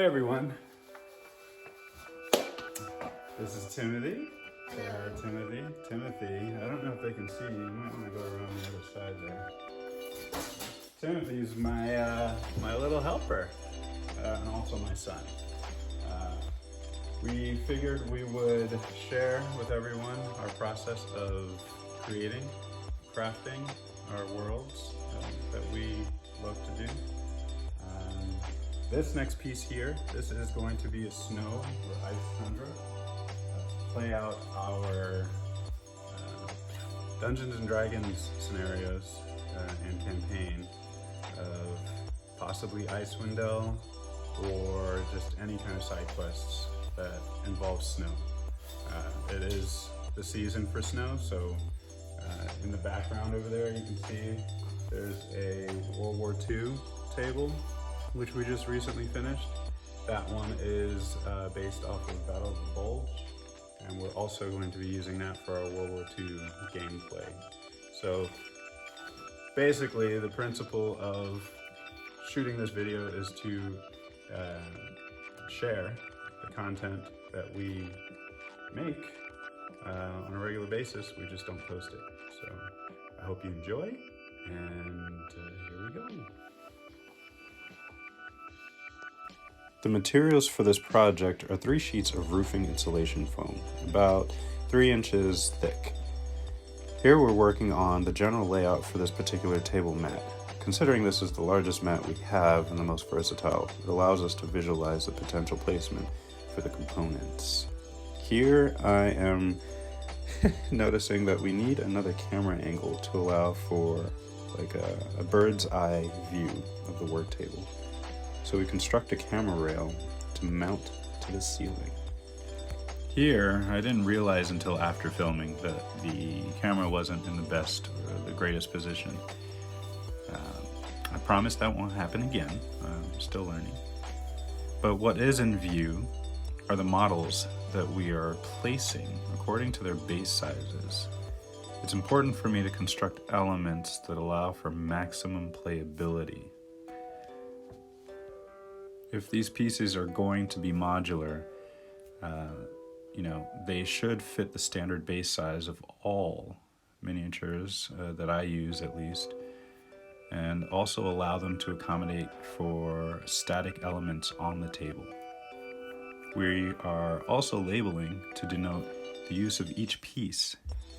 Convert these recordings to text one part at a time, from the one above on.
everyone. This is Timothy. Say hi, Timothy. Timothy, I don't know if they can see you. You might want to go around the other side there. Timothy's my little helper, and also my son. We figured we would share with everyone our process of creating, crafting our worlds that we love to do. This next piece here, this is going to be a snow or ice tundra. Play out our Dungeons and Dragons scenarios and campaign of possibly Icewind Dale or just any kind of side quests that involve snow. It is the season for snow, so in the background over there you can see there's a World War II table which we just recently finished. That one is based off of Battle of the Bulge, and we're also going to be using that for our World War II gameplay. So basically the principle of shooting this video is to share the content that we make on a regular basis. We just don't post it. So I hope you enjoy, and here we go. The materials for this project are 3 sheets of roofing insulation foam, about 3 inches thick. Here we're working on the general layout for this particular table mat. Considering this is the largest mat we have and the most versatile, it allows us to visualize the potential placement for the components. Here I am noticing that we need another camera angle to allow for like a bird's eye view of the work table. So we construct a camera rail to mount to the ceiling. Here, I didn't realize until after filming that the camera wasn't in the best or the greatest position. I promise that won't happen again. I'm still learning. But what is in view are the models that we are placing according to their base sizes. It's important for me to construct elements that allow for maximum playability. If these pieces are going to be modular, they should fit the standard base size of all miniatures that I use at least, and also allow them to accommodate for static elements on the table. We are also labeling to denote the use of each piece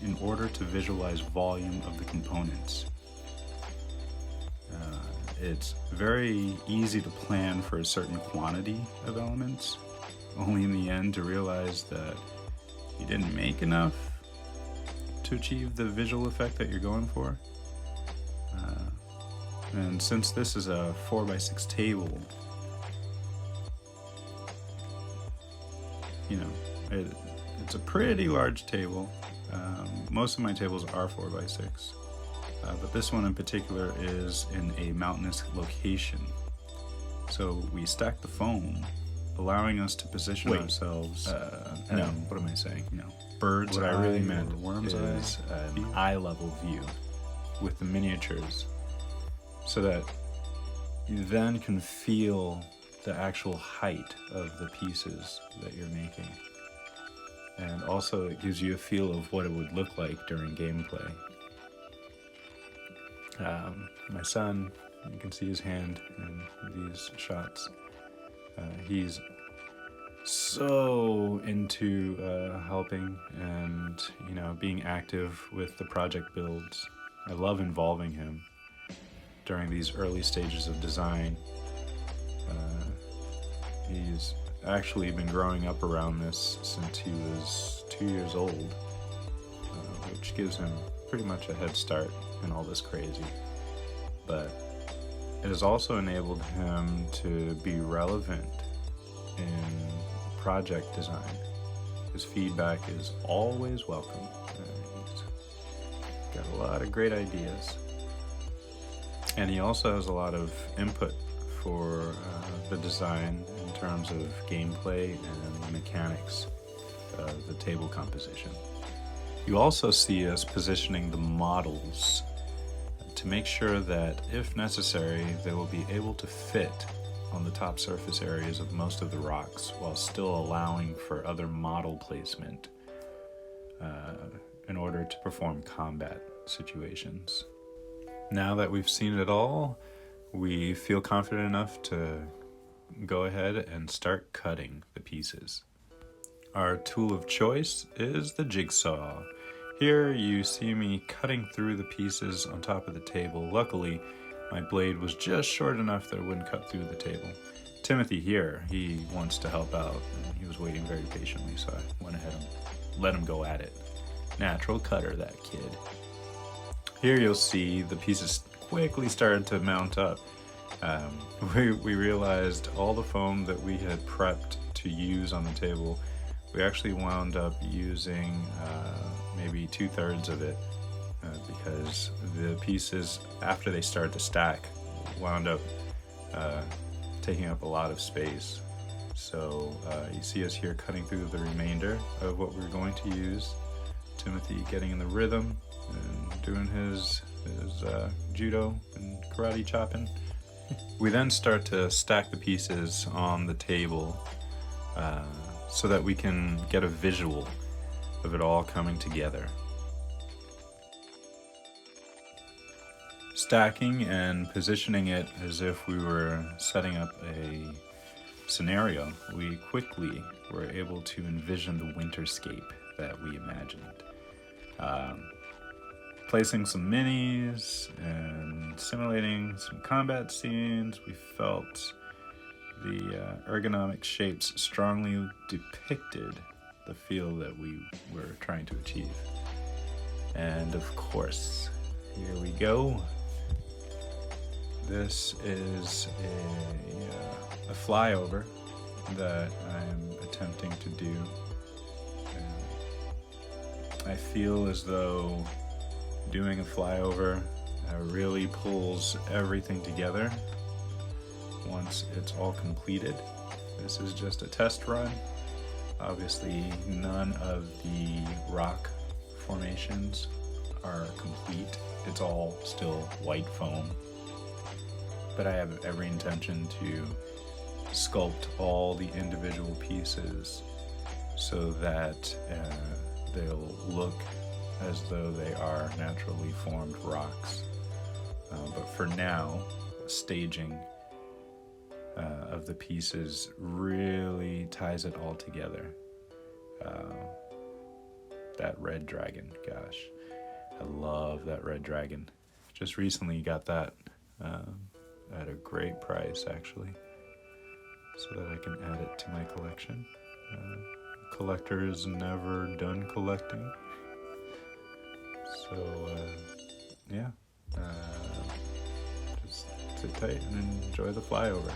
in order to visualize volume of the components. It's very easy to plan for a certain quantity of elements, only in the end to realize that you didn't make enough to achieve the visual effect that you're going for. And since this is a 4x6 table, it's a pretty large table. Most of my tables are 4x6. But this one in particular is in a mountainous location. So we stack the foam, allowing us to position ourselves. No, what am I saying? Bird's eye. What I really meant is an eye level view with the miniatures, so that you then can feel the actual height of the pieces that you're making. And also it gives you a feel of what it would look like during gameplay. My son, you can see his hand in these shots. He's so into helping and being active with the project builds. I love involving him during these early stages of design. He's actually been growing up around this since he was 2 years old, which gives him pretty much a head start in all this crazy. But it has also enabled him to be relevant in project design. His feedback is always welcome. He's got a lot of great ideas. And he also has a lot of input for the design in terms of gameplay and the mechanics of the table composition. You also see us positioning the models to make sure that, if necessary, they will be able to fit on the top surface areas of most of the rocks while still allowing for other model placement in order to perform combat situations. Now that we've seen it all, we feel confident enough to go ahead and start cutting the pieces. Our tool of choice is the jigsaw. Here you see me cutting through the pieces on top of the table. Luckily, my blade was just short enough that it wouldn't cut through the table. Timothy here, he wants to help out, and he was waiting very patiently, so I went ahead and let him go at it. Natural cutter, that kid. Here you'll see the pieces quickly started to mount up. We realized all the foam that we had prepped to use on the table, we actually wound up using maybe 2/3 of it because the pieces, after they started to stack, wound up taking up a lot of space. So you see us here cutting through the remainder of what we're going to use. Timothy getting in the rhythm and doing his judo and karate chopping. We then start to stack the pieces on the table so that we can get a visual of it all coming together. Stacking and positioning it as if we were setting up a scenario, we quickly were able to envision the winterscape that we imagined. Placing some minis and simulating some combat scenes, we felt the ergonomic shapes strongly depicted the feel that we were trying to achieve. And of course, here we go. This is a flyover that I'm attempting to do. I feel as though doing a flyover really pulls everything together once it's all completed. This is just a test run. Obviously, none of the rock formations are complete. It's all still white foam. But I have every intention to sculpt all the individual pieces so that they'll look as though they are naturally formed rocks. But for now, staging of the pieces really ties it all together. That red dragon, gosh, I love that red dragon. Just recently got that at a great price, actually, so that I can add it to my collection. Collector is never done collecting. So, yeah, just sit tight and enjoy the flyover.